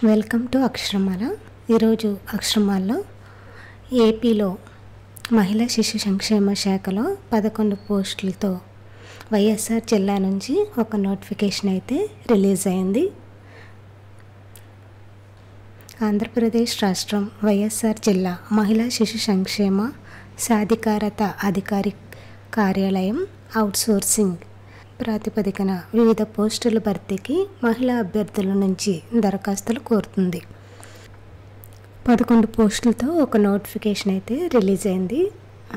Welcome to అక్షరమాల. ఈరోజు అక్షరమాలలో ఏపీలో మహిళా శిశు సంక్షేమ శాఖలో 11 పోస్టులతో వైఎస్ఆర్ జిల్లా నుంచి ఒక నోటిఫికేషన్ అయితే రిలీజ్ అయింది. ఆంధ్రప్రదేశ్ రాష్ట్రం వైఎస్ఆర్ జిల్లా మహిళా శిశు సంక్షేమ సాధికారత అధికారి కార్యాలయం అవుట్సోర్సింగ్ ప్రాతిపదికన వివిధ పోస్టుల భర్తీకి మహిళా అభ్యర్థుల నుంచి దరఖాస్తులు కోరుతుంది. 11 పోస్టులతో ఒక నోటిఫికేషన్ అయితే రిలీజ్ అయింది.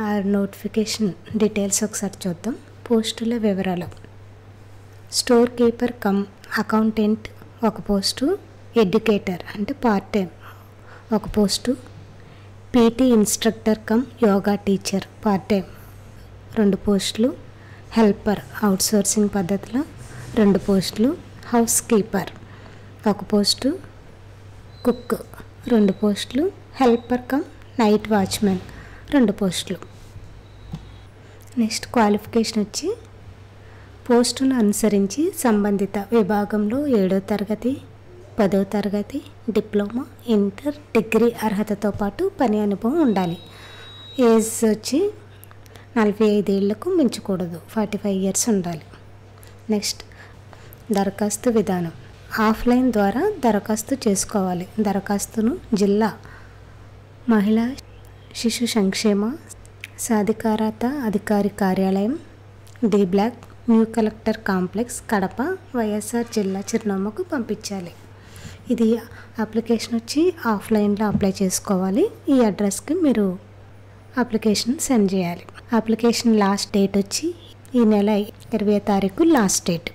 ఆ నోటిఫికేషన్ డీటెయిల్స్ ఒకసారి చూద్దాం. పోస్టుల వివరాలు: స్టోర్ కీపర్ కమ్ అకౌంటెంట్ ఒక పోస్టు, ఎడ్యుకేటర్ అంటే పార్ట్ టైం ఒక post, PT instructor come yoga teacher part time 2 పోస్టులు, హెల్పర్ అవుట్సోర్సింగ్ పద్ధతిలో 2 పోస్టులు, హౌస్ కీపర్ ఒక పోస్టు, కుక్ 2 పోస్టులు, హెల్పర్ కమ్ నైట్ వాచ్మెన్ 2 పోస్టులు. నెక్స్ట్ క్వాలిఫికేషన్ వచ్చి పోస్టును అనుసరించి సంబంధిత విభాగంలో 7వ తరగతి 10వ తరగతి డిప్లొమా ఇంటర్ డిగ్రీ అర్హతతో పాటు పని అనుభవం ఉండాలి. ఏజ్ వచ్చి 45 ఏళ్లకు మించకూడదు, 45 ఇయర్స్ ఉండాలి. నెక్స్ట్ దరఖాస్తు విధానం: ఆఫ్లైన్ ద్వారా దరఖాస్తు చేసుకోవాలి. దరఖాస్తును జిల్లా మహిళా శిశు సంక్షేమ సాధికారత అధికారి కార్యాలయం, D block, new collector complex, Kadapa, YSR జిల్లా చిరునామాకు పంపించాలి. ఇది అప్లికేషన్ వచ్చి ఆఫ్లైన్లో అప్లై చేసుకోవాలి. ఈ అడ్రస్కి మీరు అప్లికేషన్ సెండ్ చేయాలి. అప్లికేషన్ లాస్ట్ డేట్ వచ్చి ఈ నెల 20వ తారీఖు లాస్ట్ డేట్.